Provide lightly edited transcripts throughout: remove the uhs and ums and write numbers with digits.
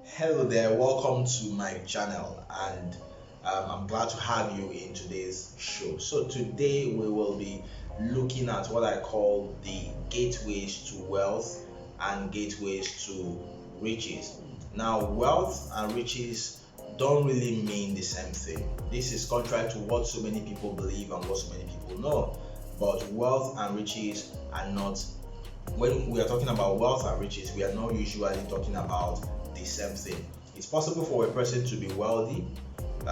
Hello there, welcome to my channel, and I'm glad to have you in today's show. So, today we will be looking at what I call the gateways to wealth and gateways to riches. Now, wealth and riches don't really mean the same thing. This is contrary to what so many people believe and what so many people know. But wealth and riches are not, when we are talking about wealth and riches, we are not usually talking about the same thing. It's possible for a person to be wealthy.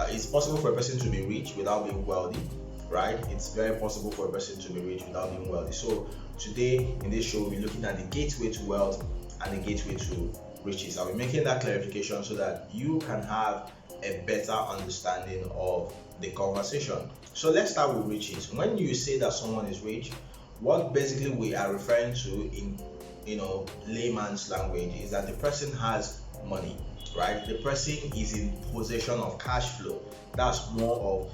It's possible for a person to be rich without being wealthy, right? It's very possible for a person to be rich without being wealthy. So today in this show, we're looking at the gateway to wealth and the gateway to riches. I'll be making that clarification so that you can have a better understanding of the conversation. So let's start with riches. When you say that someone is rich, what basically we are referring to in layman's language is that the person has money, right? The person is in possession of cash flow. That's more of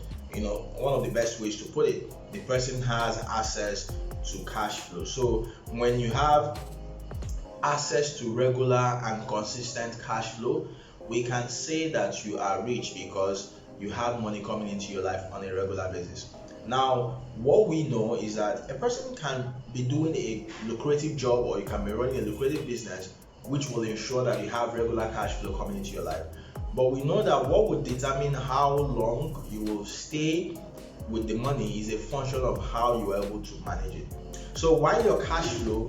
one of the best ways to put it. The person has access to cash flow. So when you have access to regular and consistent cash flow, we can say that you are rich because you have money coming into your life on a regular basis. Now, what we know is that a person can be doing a lucrative job, or you can be running a lucrative business, which will ensure that you have regular cash flow coming into your life. But we know that what would determine how long you will stay with the money is a function of how you are able to manage it. So while your cash flow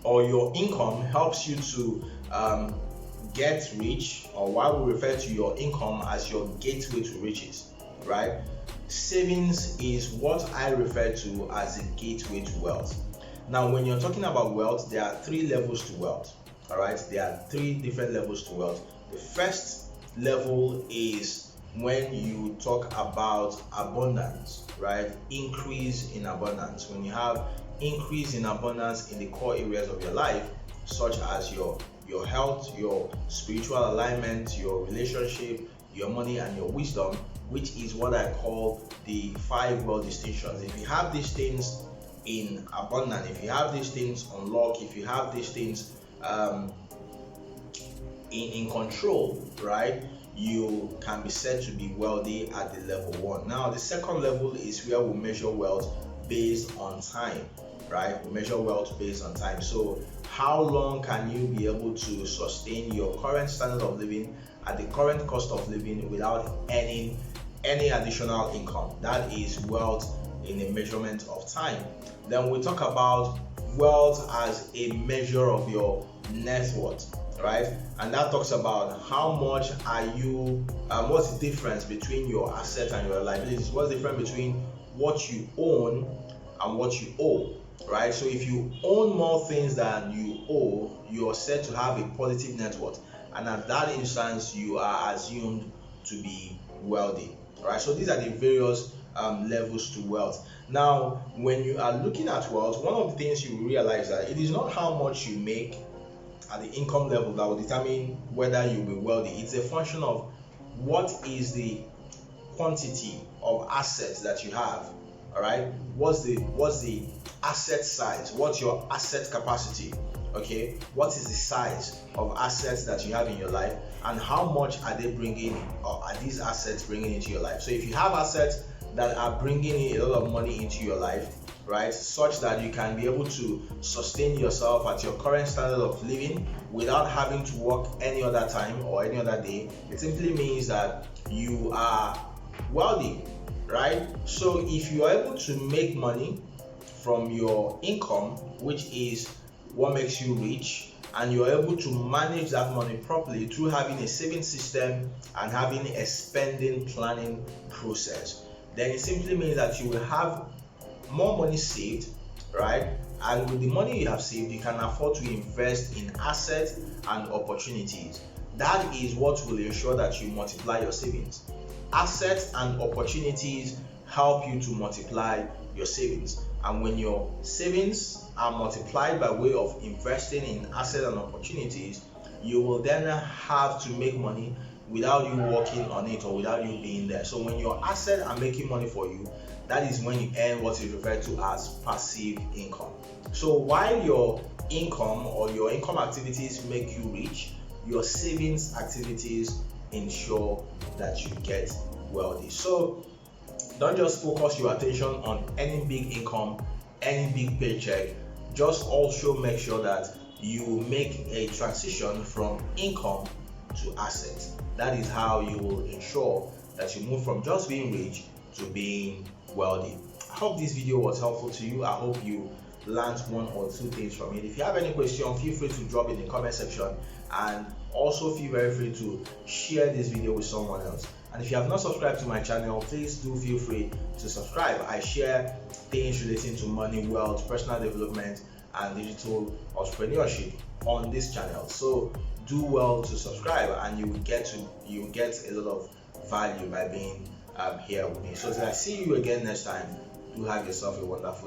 or your income helps you to get rich, or why we refer to your income as your gateway to riches, right? Savings is what I refer to as a gateway to wealth. Now, when you're talking about wealth, there are three levels to wealth. All right, there are three different levels to wealth. The first level is when you talk about abundance, right? Increase in abundance. When you have increase in abundance in the core areas of your life, such as your health, your spiritual alignment, your relationship, your money, and your wisdom, which is what I call the five world distinctions. If you have these things in abundance, if you have these things on lock, if you have these things in control, right, you can be said to be wealthy at the level one. Now, the second level is where we measure wealth based on time, right? We measure wealth based on time. So how long can you be able to sustain your current standard of living at the current cost of living without earning any additional income? That is wealth in a measurement of time. Then we talk about wealth as a measure of your net worth, right? And that talks about how much are you, what's the difference between your assets and your liabilities? What's the difference between what you own and what you owe, right? So if you own more things than you owe, you are said to have a positive net worth, and at that instance, you are assumed to be wealthy, right? So these are the various levels to wealth. Now, when you are looking at wealth, one of the things you realize that it is not how much you make at the income level that will determine whether you'll be wealthy. It's a function of what is the quantity of assets that you have. All right, what's the asset size? What's your asset capacity? Okay, what is the size of assets that you have in your life, and how much are they bringing, or are these assets bringing into your life? So if you have assets that are bringing in a lot of money into your life, right, such that you can be able to sustain yourself at your current standard of living without having to work any other time or any other day, it simply means that you are wealthy, right? So if you are able to make money from your income, which is what makes you rich, and you're able to manage that money properly through having a saving system and having a spending planning process, then it simply means that you will have more money saved, right? And with the money you have saved, you can afford to invest in assets and opportunities. That is what will ensure that you multiply your savings. Assets and opportunities help you to multiply your savings. And when your savings are multiplied by way of investing in assets and opportunities, you will then have to make money without you working on it or without you being there. So when your assets are making money for you, that is when you earn what is referred to as passive income. So while your income or your income activities make you rich, your savings activities ensure that you get wealthy. So don't just focus your attention on any big income, any big paycheck. Just also make sure that you make a transition from income to assets. That is how you will ensure that you move from just being rich to being wealthy. I hope this video was helpful to you. I hope you learned one or two things from it. If you have any question, feel free to drop in the comment section, and also feel very free to share this video with someone else. And if you have not subscribed to my channel, please do feel free to subscribe. I share things relating to money, wealth, personal development, and digital entrepreneurship on this channel. So do well to subscribe, and you will get a lot of value by being here with me. So till I see you again next time, do have yourself a wonderful day.